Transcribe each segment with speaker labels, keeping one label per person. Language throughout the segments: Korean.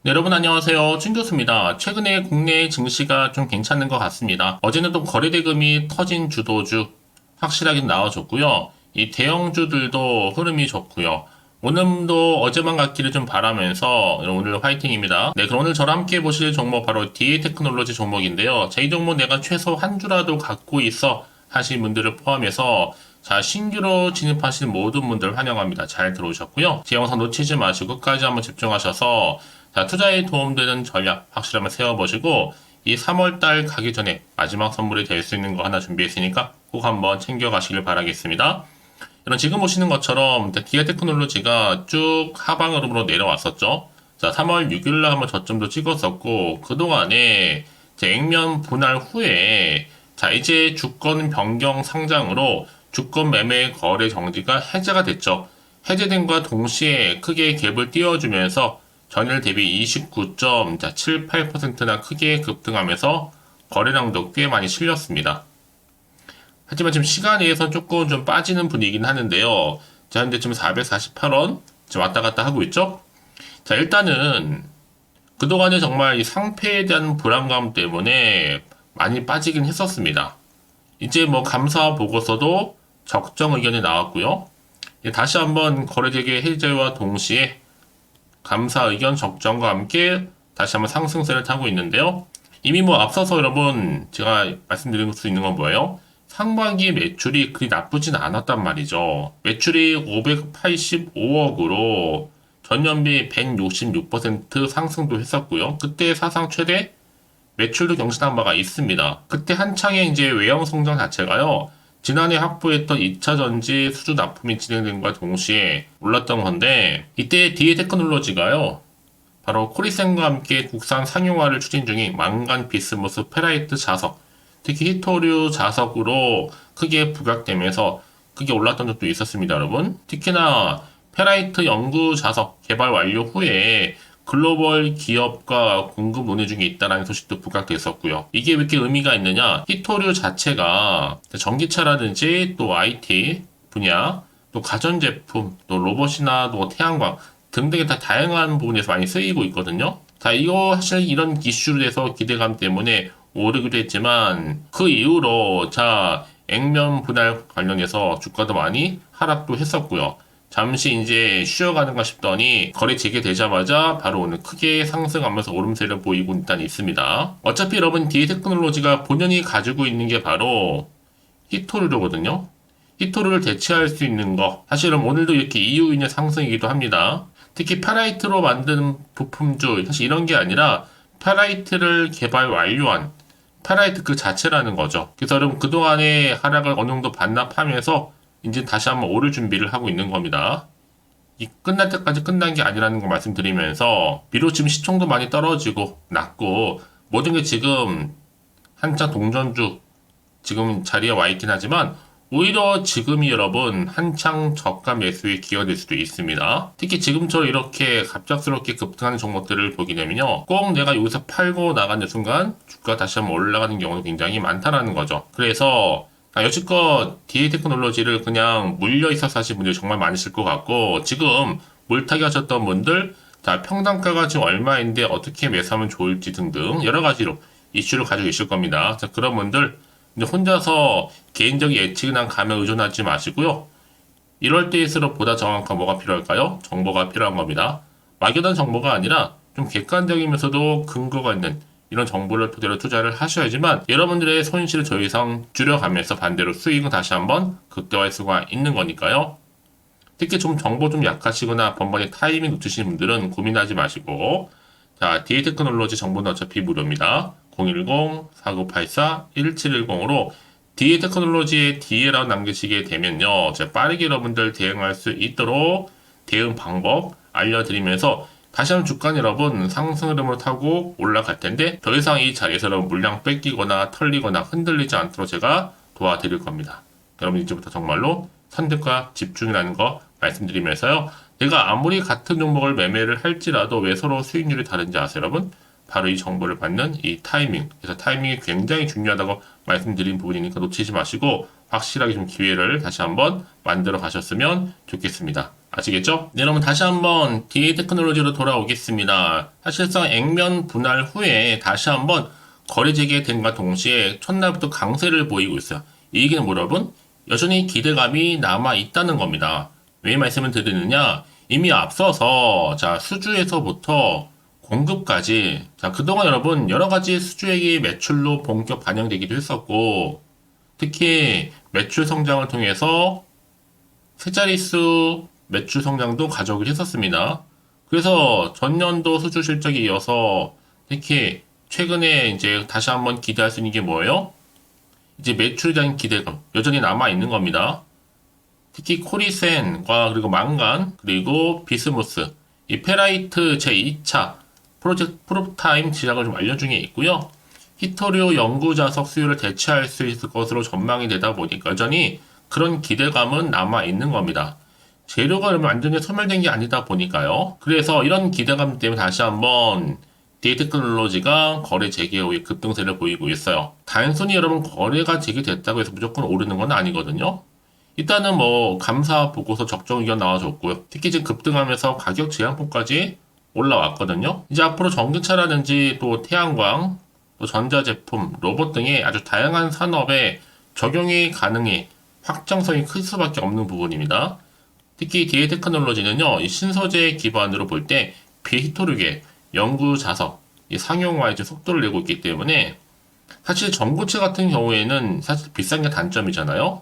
Speaker 1: 네, 여러분 안녕하세요. 춘 교수입니다. 최근에 국내 증시가 좀 괜찮은 것 같습니다. 어제는 또 거래대금이 터진 주도주 확실하게 나와줬고요. 이 대형주들도 흐름이 좋고요. 오늘도 어제만 같기를 좀 바라면서 오늘 화이팅입니다. 네, 그럼 오늘 저랑 함께 보실 종목 바로 DA 테크놀로지 종목인데요. 자, 이 종목 내가 최소 한 주라도 갖고 있어 하신 분들을 포함해서 자, 신규로 진입하신 모든 분들 환영합니다. 잘 들어오셨고요. 제 영상 놓치지 마시고 끝까지 한번 집중하셔서 자, 투자에 도움되는 전략 확실히 한번 세워보시고 이 3월달 가기 전에 마지막 선물이 될 수 있는 거 하나 준비했으니까 꼭 한번 챙겨가시길 바라겠습니다. 여러분 지금 보시는 것처럼 기아 테크놀로지가 쭉 하방 흐름으로 내려왔었죠. 자, 3월 6일날 한번 저점도 찍었었고 그동안에 액면 분할 후에 자, 이제 주권 변경 상장으로 주권 매매 거래 정지가 해제가 됐죠. 해제된과 동시에 크게 갭을 띄워주면서 전일 대비 29.78%나 크게 급등하면서 거래량도 꽤 많이 실렸습니다. 하지만 지금 시간에서 조금 좀 빠지는 분위기긴 하는데요. 자, 현재 지금 448원 지금 왔다 갔다 하고 있죠. 자, 일단은 그동안에 정말 이 상패에 대한 불안감 때문에 많이 빠지긴 했었습니다. 이제 뭐 감사 보고서도 적정 의견이 나왔고요. 다시 한번 거래대금 해제와 동시에 감사 의견 적정과 함께 다시 한번 상승세를 타고 있는데요. 이미 뭐 앞서서 여러분 제가 말씀드릴 수 있는 건 뭐예요? 상반기 매출이 그리 나쁘진 않았단 말이죠. 매출이 585억으로 전년비 166% 상승도 했었고요. 그때 사상 최대 매출도 경신한 바가 있습니다. 그때 한창의 이제 외형 성장 자체가요. 지난해 확보했던 2차 전지 수주 납품이 진행된과 동시에 올랐던 건데 이때 DA 테크놀로지가요. 바로 코리센과 함께 국산 상용화를 추진 중인 망간 비스무스 페라이트 자석, 특히 히토류 자석으로 크게 부각되면서 크게 올랐던 적도 있었습니다, 여러분. 특히나 페라이트 연구 자석 개발 완료 후에 글로벌 기업과 공급 논의 중에 있다는 소식도 부각됐었고요. 이게 왜 이렇게 의미가 있느냐? 히토류 자체가 전기차라든지 또 IT 분야, 또 가전제품, 또 로봇이나 또 태양광 등등의 다 다양한 부분에서 많이 쓰이고 있거든요. 자, 이거 사실 이런 이슈로 돼서 기대감 때문에 오르기도 했지만 그 이후로 자, 액면 분할 관련해서 주가도 많이 하락도 했었고요. 잠시 이제 쉬어가는가 싶더니 거래 재개되자마자 바로 오늘 크게 상승하면서 오름세를 보이고 일단 있습니다. 어차피 여러분 DA 테크놀로지가 본연이 가지고 있는 게 바로 히토류거든요. 히토류를 대체할 수 있는 거 사실은 오늘도 이렇게 이유 있는 상승이기도 합니다. 특히 페라이트로 만든 부품주 사실 이런 게 아니라 페라이트를 개발 완료한 페라이트 그 자체라는 거죠. 그래서 여러분 그동안의 하락을 어느 정도 반납하면서 이제 다시 한번 오를 준비를 하고 있는 겁니다. 이 끝날 때까지 끝난 게 아니라는 거 말씀드리면서 비록 지금 시총도 많이 떨어지고 낮고 모든 게 지금 한창 동전주 지금 자리에 와 있긴 하지만 오히려 지금이 여러분 한창 저가 매수에 기여될 수도 있습니다. 특히 지금처럼 이렇게 갑작스럽게 급등하는 종목들을 보게 되면요. 꼭 내가 여기서 팔고 나가는 순간 주가 다시 한번 올라가는 경우도 굉장히 많다라는 거죠. 그래서 여지껏 DA 테크놀로지를 그냥 물려 있어서 하신 분들이 정말 많으실 것 같고 지금 물타기 하셨던 분들 자 평단가가 지금 얼마인데 어떻게 매수하면 좋을지 등등 여러 가지로 이슈를 가지고 계실 겁니다. 자 그런 분들 이제 혼자서 개인적인 예측이나 감에 의존하지 마시고요. 이럴 때일수록 보다 정확한 뭐가 필요할까요? 정보가 필요한 겁니다. 막연한 정보가 아니라 좀 객관적이면서도 근거가 있는 이런 정보를 토대로 투자를 하셔야지만 여러분들의 손실을 더 이상 줄여가면서 반대로 수익은 다시 한번 극대화할 수가 있는 거니까요. 특히 좀 정보 좀 약하시거나 번번이 타이밍 놓치시는 분들은 고민하지 마시고 자 DA 테크놀로지 정보는 어차피 무료입니다. 010-4984-1710으로 DA 테크놀로지의 DA라고 남기시게 되면요. 제가 빠르게 여러분들 대응할 수 있도록 대응 방법 알려드리면서 다시 한번 주가 여러분 상승 흐름으로 타고 올라갈 텐데 더 이상 이 자리에서 여러분 물량 뺏기거나 털리거나 흔들리지 않도록 제가 도와드릴 겁니다. 여러분 이제부터 정말로 선택과 집중이라는 거 말씀드리면서요. 내가 아무리 같은 종목을 매매를 할지라도 왜 서로 수익률이 다른지 아세요 여러분? 바로 이 정보를 받는 이 타이밍. 그래서 타이밍이 굉장히 중요하다고 말씀드린 부분이니까 놓치지 마시고 확실하게 좀 기회를 다시 한번 만들어 가셨으면 좋겠습니다. 아시겠죠? 네, 여러분 다시 한번 DA 테크놀로지로 돌아오겠습니다. 사실상 액면 분할 후에 다시 한번 거래 재개된과 동시에 첫날부터 강세를 보이고 있어요. 이 얘기는 뭐 여러분? 여전히 기대감이 남아 있다는 겁니다. 왜 말씀을 드리느냐? 이미 앞서서 자 수주에서부터 공급까지 자 그동안 여러분 여러 가지 수주액이 매출로 본격 반영되기도 했었고 특히 매출 성장을 통해서 세 자릿수 매출 성장도 가져오기로 했었습니다. 그래서 전년도 수주 실적에 이어서 특히 최근에 이제 다시 한번 기대할 수 있는 게 뭐예요? 이제 매출에 대한 기대감 여전히 남아 있는 겁니다. 특히 코리센과 그리고 망간 그리고 비스무스 이 페라이트 제2차 프로젝트 프로타임 시작을 좀 완료 중에 있고요. 히토리오 연구 자석 수요를 대체할 수 있을 것으로 전망이 되다 보니까 여전히 그런 기대감은 남아 있는 겁니다. 재료가 완전히 소멸된 게 아니다 보니까요. 그래서 이런 기대감 때문에 다시 한번 DA 테크놀로지가 거래 재개 후에 급등세를 보이고 있어요. 단순히 여러분 거래가 재개됐다고 해서 무조건 오르는 건 아니거든요. 일단은 뭐 감사 보고서 적정 의견 나와줬고요. 특히 지금 급등하면서 가격 제한폭까지 올라왔거든요. 이제 앞으로 전기차라든지 또 태양광, 또 전자제품, 로봇 등의 아주 다양한 산업에 적용이 가능해 확장성이 클 수밖에 없는 부분입니다. 특히 DA 테크놀로지는요, 이 신소재 기반으로 볼 때 비히토류계, 연구 자석, 이 상용화에 이제 속도를 내고 있기 때문에 사실 전고체 같은 경우에는 사실 비싼 게 단점이잖아요.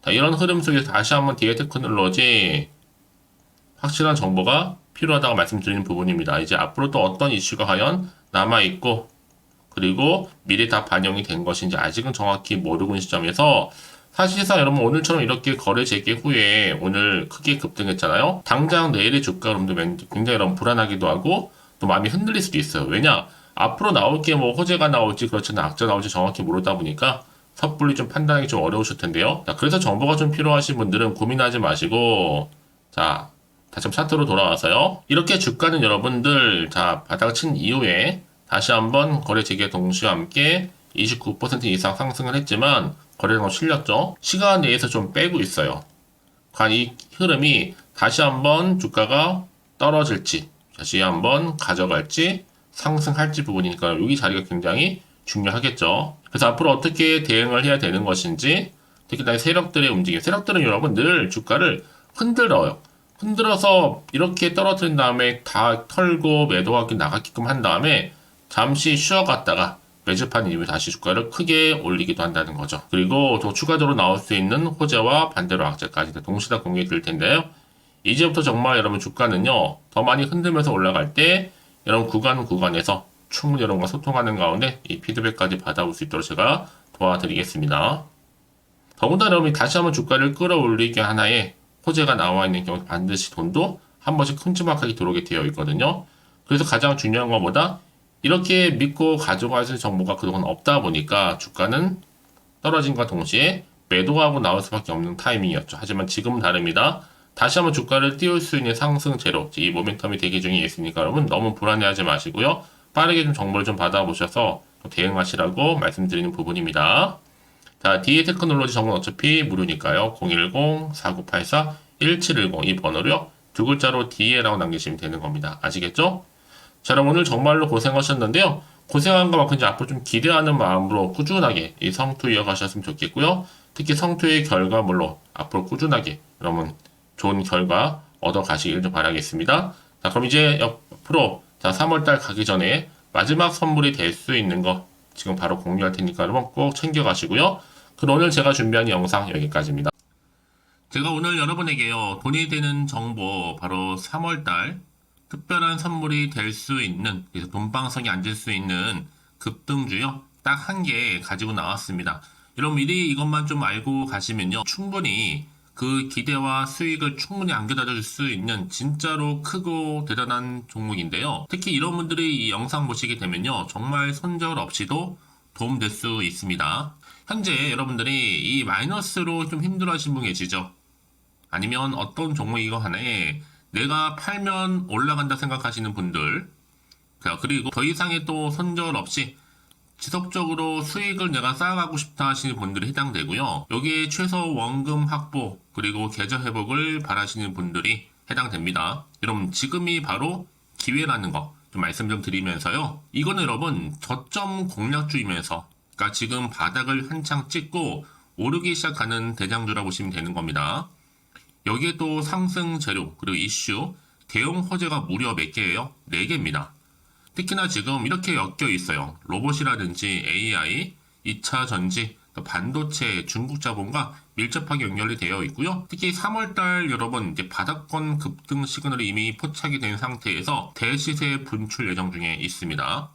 Speaker 1: 자, 이런 흐름 속에서 다시 한번 DA 테크놀로지 확실한 정보가 필요하다고 말씀드리는 부분입니다. 이제 앞으로 또 어떤 이슈가 과연 남아있고 그리고 미리 다 반영이 된 것인지 아직은 정확히 모르고 있는 시점에서 사실상 여러분 오늘처럼 이렇게 거래 재개 후에 오늘 크게 급등했잖아요. 당장 내일의 주가 여러분들 굉장히 여러분 불안하기도 하고 또 마음이 흔들릴 수도 있어요. 왜냐? 앞으로 나올 게 뭐 호재가 나올지 그렇지는 악재 나올지 정확히 모르다 보니까 섣불리 좀 판단하기 좀 어려우실 텐데요. 자, 그래서 정보가 좀 필요하신 분들은 고민하지 마시고 자 다시 한번 차트로 돌아와서요. 이렇게 주가는 여러분들 자 바닥을 친 이후에 다시 한번 거래 재개 동시와 함께 29% 이상 상승을 했지만 거래량은 실렸죠. 시간 내에서 좀 빼고 있어요. 과연 이 흐름이 다시 한번 주가가 떨어질지 다시 한번 가져갈지 상승할지 부분이니까 여기 자리가 굉장히 중요하겠죠. 그래서 앞으로 어떻게 대응을 해야 되는 것인지 특히 나 세력들의 움직임 세력들은 여러분 늘 주가를 흔들어요. 흔들어서 이렇게 떨어뜨린 다음에 다 털고 매도하기 나가게끔 한 다음에 잠시 쉬어갔다가 매집한 이후에 다시 주가를 크게 올리기도 한다는 거죠. 그리고 또 추가적으로 나올 수 있는 호재와 반대로 악재까지 동시다 공유해 드릴 텐데요. 이제부터 정말 여러분 주가는요 더 많이 흔들면서 올라갈 때 여러분 구간에서 충분히 여러분과 소통하는 가운데 이 피드백까지 받아올 수 있도록 제가 도와드리겠습니다. 더군다나 여러분이 다시 한번 주가를 끌어올리기 하나의 호재가 나와 있는 경우 반드시 돈도 한 번씩 큼지막하게 들어오게 되어 있거든요. 그래서 가장 중요한 것보다 이렇게 믿고 가져갈 수 있는 정보가 그동안 없다 보니까 주가는 떨어진과 동시에 매도하고 나올 수밖에 없는 타이밍이었죠. 하지만 지금은 다릅니다. 다시 한번 주가를 띄울 수 있는 상승제로 이 모멘텀이 대기 중에 있으니까 여러분 너무 불안해하지 마시고요. 빠르게 좀 정보를 좀 받아보셔서 대응하시라고 말씀드리는 부분입니다. 자, DA 테크놀로지 정보는 어차피 무료니까요. 010-4984-1710 이 번호로요. 두 글자로 DA라고 남기시면 되는 겁니다. 아시겠죠? 자, 그럼 오늘 정말로 고생하셨는데요. 고생한 것만큼 이제 앞으로 좀 기대하는 마음으로 꾸준하게 이 성투 이어가셨으면 좋겠고요. 특히 성투의 결과물로 앞으로 꾸준하게 여러분 좋은 결과 얻어 가시길 좀 바라겠습니다. 자, 그럼 이제 앞으로 자 3월달 가기 전에 마지막 선물이 될 수 있는 거 지금 바로 공유할 테니까 여러분 꼭 챙겨가시고요. 그럼 오늘 제가 준비한 영상 여기까지입니다. 제가 오늘 여러분에게요 돈이 되는 정보 바로 3월달 특별한 선물이 될 수 있는 그래서 돈방석이 앉을 수 있는 급등주요 딱 한 개 가지고 나왔습니다. 여러분 미리 이것만 좀 알고 가시면요 충분히 그 기대와 수익을 충분히 안겨다 줄 수 있는 진짜로 크고 대단한 종목인데요. 특히 이런 분들이 이 영상 보시게 되면요 정말 손절 없이도 도움될 수 있습니다. 현재 여러분들이 이 마이너스로 좀 힘들어하시는 분 계시죠? 아니면 어떤 종목이거 하나에 내가 팔면 올라간다 생각하시는 분들 그리고 더 이상의 또 손절 없이 지속적으로 수익을 내가 쌓아가고 싶다 하시는 분들이 해당되고요. 여기에 최소 원금 확보 그리고 계좌 회복을 바라시는 분들이 해당됩니다. 여러분 지금이 바로 기회라는 거 좀 말씀 좀 드리면서요. 이거는 여러분 저점 공략주이면서 그러니까 지금 바닥을 한창 찍고 오르기 시작하는 대장주라고 보시면 되는 겁니다. 여기에 또 상승 재료 그리고 이슈 대형 호재가 무려 몇 개예요? 4개입니다. 특히나 지금 이렇게 엮여 있어요. 로봇이라든지 AI, 2차 전지, 또 반도체, 중국 자본과 밀접하게 연결이 되어 있고요. 특히 3월달 여러분 이제 바닥권 급등 시그널이 이미 포착이 된 상태에서 대시세 분출 예정 중에 있습니다.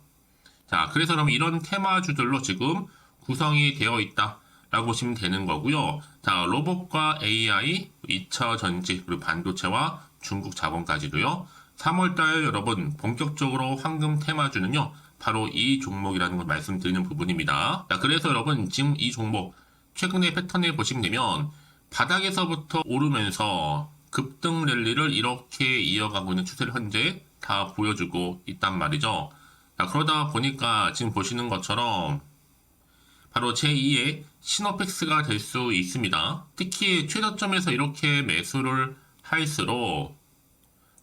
Speaker 1: 자, 그래서 그럼 이런 테마주들로 지금 구성이 되어 있다라고 보시면 되는 거고요. 자, 로봇과 AI, 2차 전지, 그리고 반도체와 중국 자본까지도요. 3월달 여러분 본격적으로 황금 테마주는요. 바로 이 종목이라는 걸 말씀드리는 부분입니다. 자, 그래서 여러분 지금 이 종목 최근의 패턴을 보시면 되면 바닥에서부터 오르면서 급등 랠리를 이렇게 이어가고 있는 추세를 현재 다 보여주고 있단 말이죠. 자, 그러다 보니까 지금 보시는 것처럼 바로 제2의 시노펙스가 될 수 있습니다. 특히 최저점에서 이렇게 매수를 할수록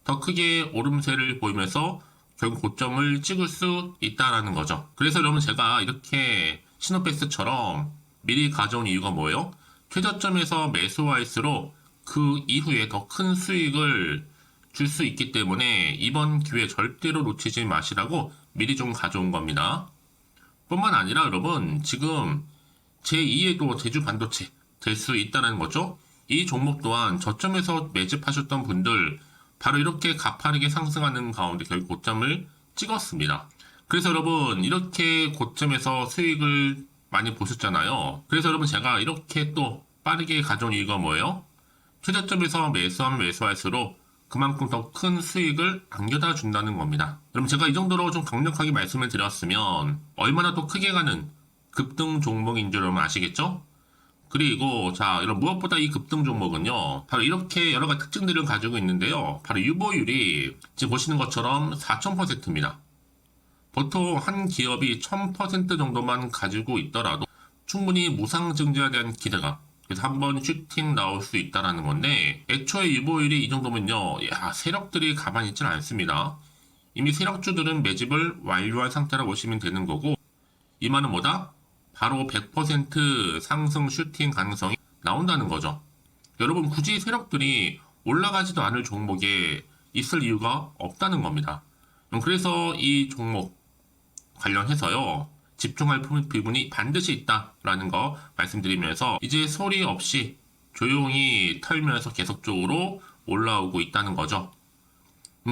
Speaker 1: 더 크게 오름세를 보이면서 결국 고점을 찍을 수 있다는 거죠. 그래서 여러분 제가 이렇게 시노펙스처럼 미리 가져온 이유가 뭐예요? 최저점에서 매수할수록 그 이후에 더 큰 수익을 줄 수 있기 때문에 이번 기회 절대로 놓치지 마시라고 미리 좀 가져온 겁니다. 뿐만 아니라 여러분 지금 제2의 또 제주 반도체 될 수 있다는 거죠. 이 종목 또한 저점에서 매집하셨던 분들 바로 이렇게 가파르게 상승하는 가운데 결국 고점을 찍었습니다. 그래서 여러분 이렇게 고점에서 수익을 많이 보셨잖아요. 그래서 여러분 제가 이렇게 또 빠르게 가져온 이유가 뭐예요? 최저점에서 매수하면 매수할수록 그만큼 더 큰 수익을 안겨다 준다는 겁니다. 여러분 제가 이 정도로 좀 강력하게 말씀을 드렸으면 얼마나 또 크게 가는 급등 종목인 줄 여러분 아시겠죠? 그리고 자 여러분 무엇보다 이 급등 종목은요 바로 이렇게 여러 가지 특징들을 가지고 있는데요. 바로 유보율이 지금 보시는 것처럼 4000%입니다. 보통 한 기업이 1000% 정도만 가지고 있더라도 충분히 무상증자에 대한 기대가 그래서 한번 슈팅 나올 수 있다라는 건데 애초에 유보율이 이 정도면요 야 세력들이 가만히 있지는 않습니다. 이미 세력주들은 매집을 완료한 상태라고 보시면 되는 거고 이 말은 뭐다? 바로 100% 상승 슈팅 가능성이 나온다는 거죠. 여러분 굳이 세력들이 올라가지도 않을 종목에 있을 이유가 없다는 겁니다. 그래서 이 종목 관련해서요. 집중할 부분이 반드시 있다라는 거 말씀드리면서 이제 소리 없이 조용히 털면서 계속적으로 올라오고 있다는 거죠.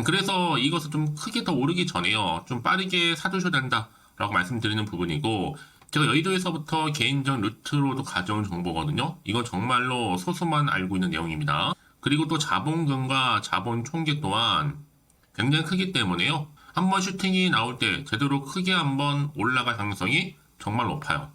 Speaker 1: 그래서 이것을 좀 크게 더 오르기 전에요. 좀 빠르게 사두셔야 된다라고 말씀드리는 부분이고 제가 여의도에서부터 개인적 루트로도 가져온 정보거든요. 이건 정말로 소수만 알고 있는 내용입니다. 그리고 또 자본금과 자본 총계 또한 굉장히 크기 때문에요. 한번 슈팅이 나올 때 제대로 크게 한번 올라갈 가능성이 정말 높아요.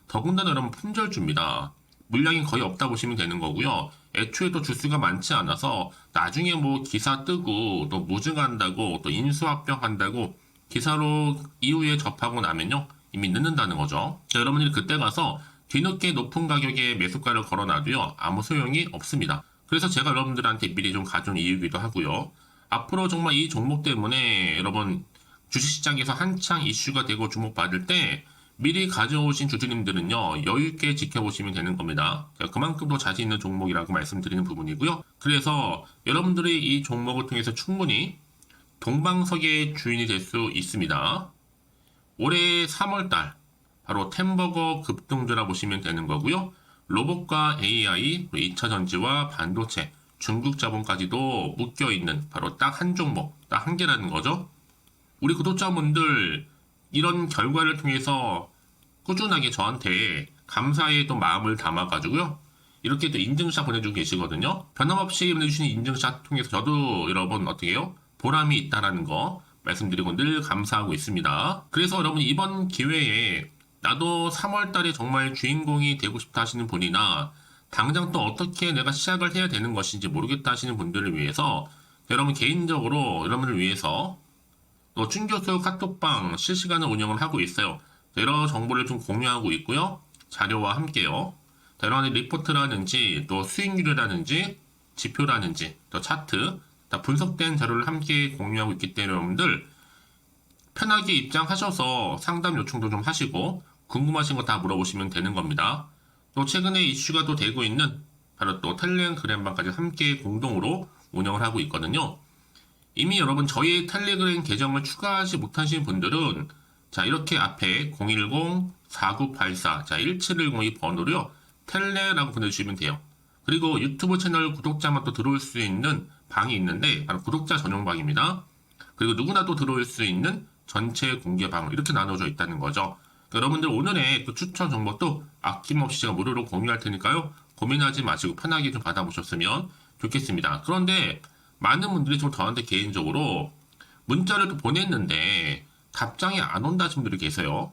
Speaker 1: 더군다나 여러분 품절주입니다. 물량이 거의 없다 보시면 되는 거고요. 애초에 또 주수가 많지 않아서 나중에 뭐 기사 뜨고 또 무증한다고 또 인수합병한다고 기사로 이후에 접하고 나면요. 이미 늦는다는 거죠. 자, 여러분들이 그때 가서 뒤늦게 높은 가격에 매수가를 걸어놔도요. 아무 소용이 없습니다. 그래서 제가 여러분들한테 미리 좀 가져온 이유기도 하고요. 앞으로 정말 이 종목 때문에 여러분 주식시장에서 한창 이슈가 되고 주목받을 때 미리 가져오신 주주님들은요. 여유있게 지켜보시면 되는 겁니다. 그만큼 더 자신 있는 종목이라고 말씀드리는 부분이고요. 그래서 여러분들이 이 종목을 통해서 충분히 동방석의 주인이 될 수 있습니다. 올해 3월달 바로 템버거 급등주라 보시면 되는 거고요. 로봇과 AI, 2차 전지와 반도체, 중국 자본까지도 묶여있는 바로 딱 한 종목, 딱 한 개라는 거죠. 우리 구독자분들 이런 결과를 통해서 꾸준하게 저한테 감사의 또 마음을 담아가지고요. 이렇게 또 인증샷 보내주고 계시거든요. 변함없이 보내주시는 인증샷 통해서 저도 여러분 어떻게 해요? 보람이 있다라는 거 말씀드리고 늘 감사하고 있습니다. 그래서 여러분 이번 기회에 나도 3월달에 정말 주인공이 되고 싶다 하시는 분이나 당장 또 어떻게 내가 시작을 해야 되는 것인지 모르겠다 하시는 분들을 위해서 여러분 개인적으로 여러분을 위해서 또 춘교수 카톡방 실시간으로 운영을 하고 있어요. 여러 정보를 좀 공유하고 있고요. 자료와 함께요. 여러 가지 리포트라든지 또 수익률이라든지 지표라든지 또 차트 다 분석된 자료를 함께 공유하고 있기 때문에 여러분들 편하게 입장하셔서 상담 요청도 좀 하시고 궁금하신 거 다 물어보시면 되는 겁니다. 또 최근에 이슈가 또 되고 있는 바로 또 텔레그램방까지 함께 공동으로 운영을 하고 있거든요. 이미 여러분 저희 텔레그램 계정을 추가하지 못하신 분들은 자 이렇게 앞에 010-4984-1710 이 번호로요. 텔레라고 보내주시면 돼요. 그리고 유튜브 채널 구독자만 또 들어올 수 있는 방이 있는데 바로 구독자 전용 방입니다. 그리고 누구나 또 들어올 수 있는 전체 공개 방 이렇게 나눠져 있다는 거죠. 그러니까 여러분들 오늘의 또 추천 정보도 아낌없이 제가 무료로 공유할 테니까요. 고민하지 마시고 편하게 좀 받아보셨으면 좋겠습니다. 그런데 많은 분들이 좀 저한테 개인적으로 문자를 또 보냈는데 답장이 안 온다 하신 분들이 계세요.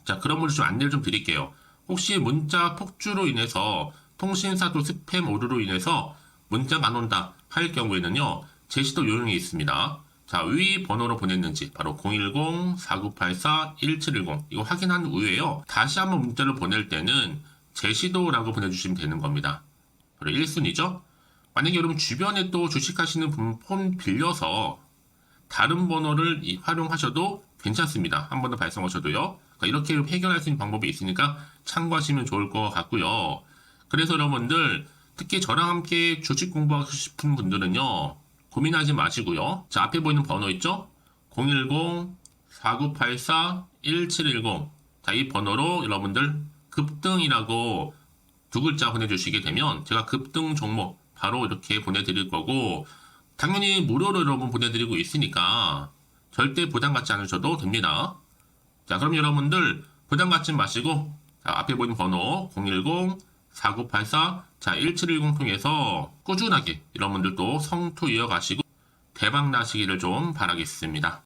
Speaker 1: 자, 그런 분들 좀 안내를 좀 드릴게요. 혹시 문자 폭주로 인해서 통신사도 스팸 오류로 인해서 문자가 안 온다 할 경우에는요. 제시도 요령이 있습니다. 자, 위 번호로 보냈는지 바로 010-4984-1710 이거 확인한 후에요. 다시 한번 문자를 보낼 때는 제시도라고 보내주시면 되는 겁니다. 바로 1순위죠. 만약에 여러분 주변에 또 주식하시는 분 폰 빌려서 다른 번호를 활용하셔도 괜찮습니다. 한 번 더 발송하셔도요. 그러니까 이렇게 해결할 수 있는 방법이 있으니까 참고하시면 좋을 것 같고요. 그래서 여러분들 특히 저랑 함께 주식 공부하고 싶은 분들은요. 고민하지 마시고요. 자, 앞에 보이는 번호 있죠? 010-4984-1710 자, 이 번호로 여러분들 급등이라고 두 글자 보내주시게 되면 제가 급등 종목 바로 이렇게 보내드릴 거고 당연히 무료로 여러분 보내드리고 있으니까 절대 부담 갖지 않으셔도 됩니다. 자, 그럼 여러분들 부담 갖지 마시고 자, 앞에 보이는 번호 010-4984-1710 통해서 꾸준하게 여러분들도 성투 이어가시고 대박 나시기를 좀 바라겠습니다.